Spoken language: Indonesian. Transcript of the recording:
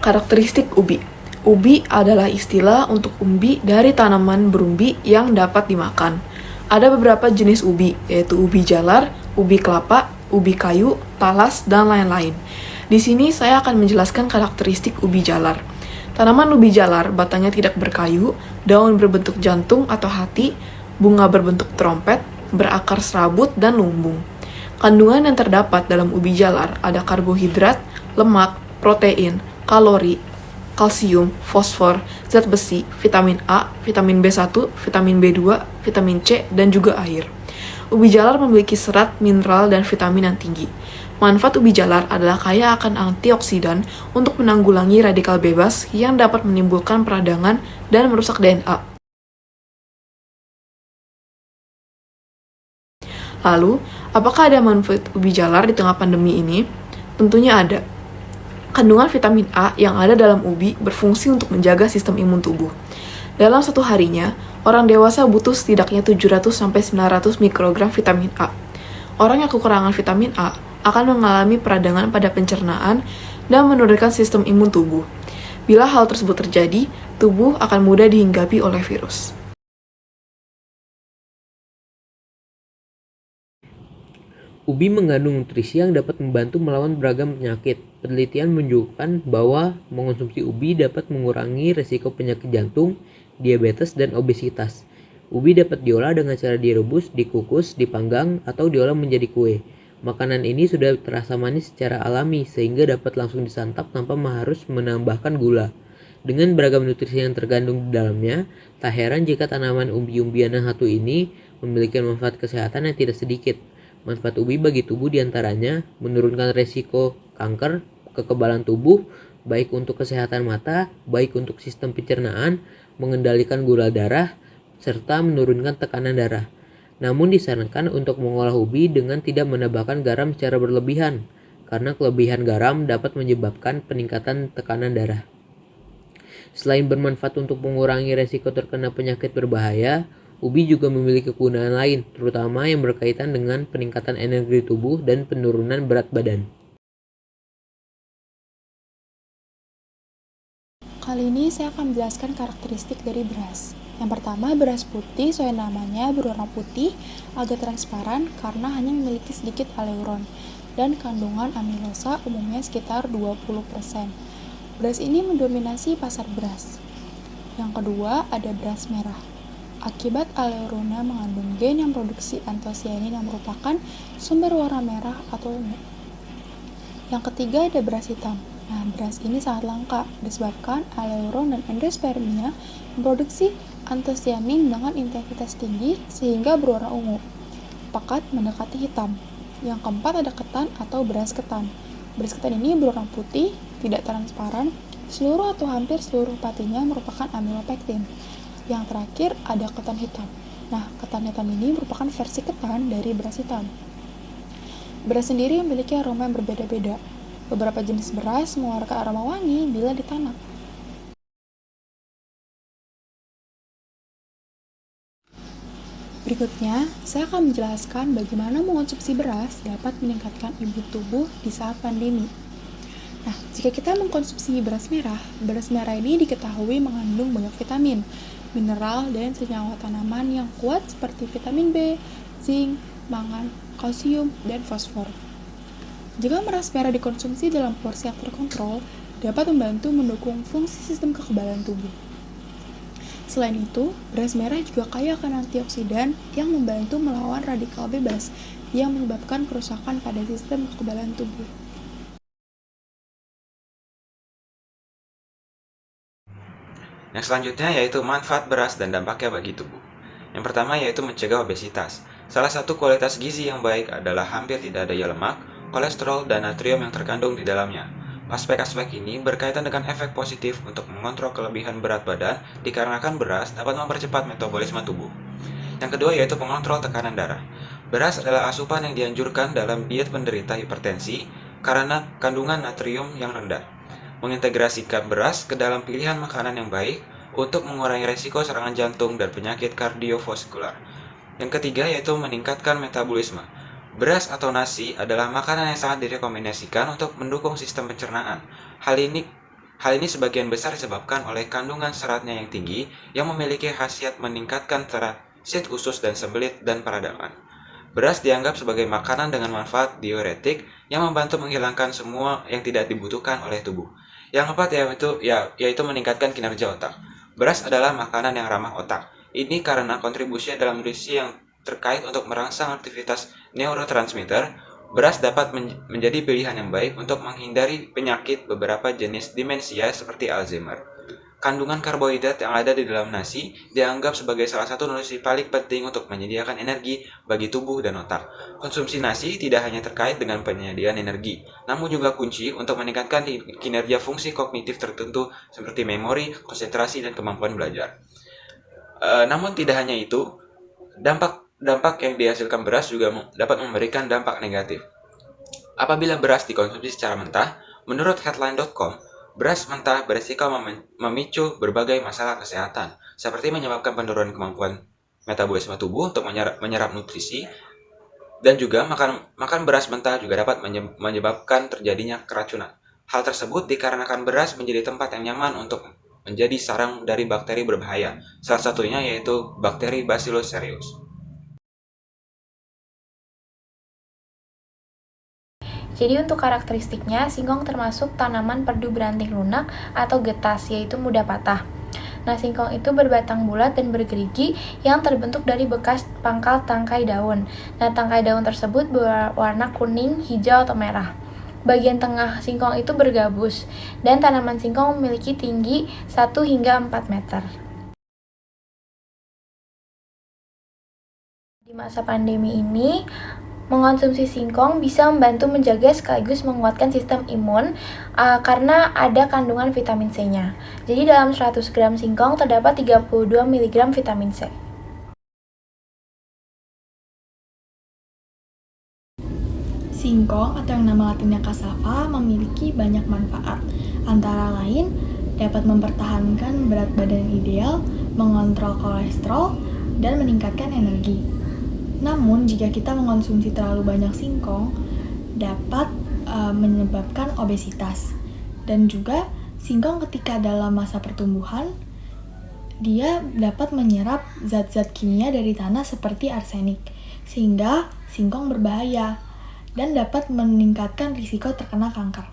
Karakteristik ubi. Ubi adalah istilah untuk umbi dari tanaman berumbi yang dapat dimakan. Ada beberapa jenis ubi, yaitu ubi jalar, ubi kelapa, ubi kayu, talas, dan lain-lain. Di sini saya akan menjelaskan karakteristik ubi jalar. Tanaman ubi jalar batangnya tidak berkayu, daun berbentuk jantung atau hati, bunga berbentuk trompet, berakar serabut, dan lumbung. Kandungan yang terdapat dalam ubi jalar ada karbohidrat, lemak, protein, kalori, kalsium, fosfor, zat besi, vitamin A, vitamin B1, vitamin B2, vitamin C, dan juga air. Ubi jalar memiliki serat, mineral, dan vitamin yang tinggi. Manfaat ubi jalar adalah kaya akan antioksidan untuk menanggulangi radikal bebas yang dapat menimbulkan peradangan dan merusak DNA. Lalu, apakah ada manfaat ubi jalar di tengah pandemi ini? Tentunya ada. Kandungan vitamin A yang ada dalam ubi berfungsi untuk menjaga sistem imun tubuh. Dalam satu harinya, orang dewasa butuh setidaknya 700-900 mikrogram vitamin A. Orang yang kekurangan vitamin A akan mengalami peradangan pada pencernaan dan menurunkan sistem imun tubuh. Bila hal tersebut terjadi, tubuh akan mudah dihinggapi oleh virus. Ubi mengandung nutrisi yang dapat membantu melawan beragam penyakit. Penelitian menunjukkan bahwa mengonsumsi ubi dapat mengurangi risiko penyakit jantung, diabetes, dan obesitas. Ubi dapat diolah dengan cara direbus, dikukus, dipanggang, atau diolah menjadi kue. Makanan ini sudah terasa manis secara alami sehingga dapat langsung disantap tanpa harus menambahkan gula. Dengan beragam nutrisi yang terkandung di dalamnya, tak heran jika tanaman umbi-umbian yang satu ini memiliki manfaat kesehatan yang tidak sedikit. Manfaat ubi bagi tubuh diantaranya menurunkan resiko kanker, kekebalan tubuh, baik untuk kesehatan mata, baik untuk sistem pencernaan, mengendalikan gula darah, serta menurunkan tekanan darah. Namun disarankan untuk mengolah ubi dengan tidak menambahkan garam secara berlebihan, karena kelebihan garam dapat menyebabkan peningkatan tekanan darah. Selain bermanfaat untuk mengurangi resiko terkena penyakit berbahaya, ubi juga memiliki kegunaan lain, terutama yang berkaitan dengan peningkatan energi tubuh dan penurunan berat badan. Kali ini saya akan menjelaskan karakteristik dari beras. Yang pertama, beras putih sesuai namanya berwarna putih, agak transparan karena hanya memiliki sedikit aleuron, dan kandungan amilosa umumnya sekitar 20%. Beras ini mendominasi pasar beras. Yang kedua, ada beras merah. Akibat aleurona mengandung gen yang produksi antosianin yang merupakan sumber warna merah atau ungu. Yang ketiga ada beras hitam. Nah, beras ini sangat langka disebabkan aleuron dan endospermia memproduksi antosianin dengan intensitas tinggi sehingga berwarna ungu, pekat mendekati hitam. Yang keempat ada ketan atau beras ketan. Beras ketan ini berwarna putih, tidak transparan, seluruh atau hampir seluruh patinya merupakan amilopektin. Yang terakhir ada ketan hitam. Nah, ketan hitam ini merupakan versi ketan dari beras hitam. Beras sendiri memiliki aroma yang berbeda-beda. Beberapa jenis beras mengeluarkan aroma wangi bila ditanam. Berikutnya, saya akan menjelaskan bagaimana mengonsumsi beras dapat meningkatkan imun tubuh di saat pandemi. Nah, jika kita mengkonsumsi beras merah ini diketahui mengandung banyak vitamin, mineral, dan senyawa tanaman yang kuat seperti vitamin B, zinc, mangan, kalsium, dan fosfor. Jika beras merah dikonsumsi dalam porsi yang terkontrol, dapat membantu mendukung fungsi sistem kekebalan tubuh. Selain itu, beras merah juga kaya akan antioksidan yang membantu melawan radikal bebas yang menyebabkan kerusakan pada sistem kekebalan tubuh. Yang selanjutnya yaitu manfaat beras dan dampaknya bagi tubuh. Yang pertama yaitu mencegah obesitas. Salah satu kualitas gizi yang baik adalah hampir tidak adanya lemak, kolesterol, dan natrium yang terkandung di dalamnya. Aspek-aspek ini berkaitan dengan efek positif untuk mengontrol kelebihan berat badan dikarenakan beras dapat mempercepat metabolisme tubuh. Yang kedua yaitu pengontrol tekanan darah. Beras adalah asupan yang dianjurkan dalam diet penderita hipertensi karena kandungan natrium yang rendah. Mengintegrasikan beras ke dalam pilihan makanan yang baik untuk mengurangi resiko serangan jantung dan penyakit kardiovaskular. Yang ketiga yaitu meningkatkan metabolisme. Beras atau nasi adalah makanan yang sangat direkomendasikan untuk mendukung sistem pencernaan. Hal ini Hal ini sebagian besar disebabkan oleh kandungan seratnya yang tinggi yang memiliki khasiat meningkatkan terasit usus dan sembelit dan peradangan. Beras dianggap sebagai makanan dengan manfaat diuretik yang membantu menghilangkan semua yang tidak dibutuhkan oleh tubuh. Yang keempat yaitu meningkatkan kinerja otak. Beras adalah makanan yang ramah otak. Ini karena kontribusinya dalam nutrisi yang terkait untuk merangsang aktivitas neurotransmitter. Beras dapat menjadi pilihan yang baik untuk menghindari penyakit beberapa jenis demensia seperti Alzheimer. Kandungan karbohidrat yang ada di dalam nasi dianggap sebagai salah satu nutrisi paling penting untuk menyediakan energi bagi tubuh dan otak. Konsumsi nasi tidak hanya terkait dengan penyediaan energi, namun juga kunci untuk meningkatkan kinerja fungsi kognitif tertentu seperti memori, konsentrasi, dan kemampuan belajar. Namun tidak hanya itu, dampak yang dihasilkan beras juga dapat memberikan dampak negatif. Apabila beras dikonsumsi secara mentah, menurut headline.com, beras mentah berisiko memicu berbagai masalah kesehatan, seperti menyebabkan penurunan kemampuan metabolisme tubuh untuk menyerap nutrisi, dan juga makan beras mentah juga dapat menyebabkan terjadinya keracunan. Hal tersebut dikarenakan beras menjadi tempat yang nyaman untuk menjadi sarang dari bakteri berbahaya, salah satunya yaitu bakteri Bacillus cereus. Jadi untuk karakteristiknya, singkong termasuk tanaman perdu beranting lunak atau getas, yaitu mudah patah. Nah, singkong itu berbatang bulat dan bergerigi yang terbentuk dari bekas pangkal tangkai daun. Nah, tangkai daun tersebut berwarna kuning, hijau, atau merah. Bagian tengah singkong itu bergabus, dan tanaman singkong memiliki tinggi 1 hingga 4 meter. Di masa pandemi ini, mengonsumsi singkong bisa membantu menjaga sekaligus menguatkan sistem imun karena ada kandungan vitamin C-nya. Jadi dalam 100 gram singkong terdapat 32 mg vitamin C. Singkong atau yang nama latinnya cassava memiliki banyak manfaat. Antara lain, dapat mempertahankan berat badan ideal, mengontrol kolesterol, dan meningkatkan energi. Namun, jika kita mengonsumsi terlalu banyak singkong, dapat menyebabkan obesitas. Dan juga, singkong ketika dalam masa pertumbuhan, dia dapat menyerap zat-zat kimia dari tanah seperti arsenik, sehingga singkong berbahaya dan dapat meningkatkan risiko terkena kanker.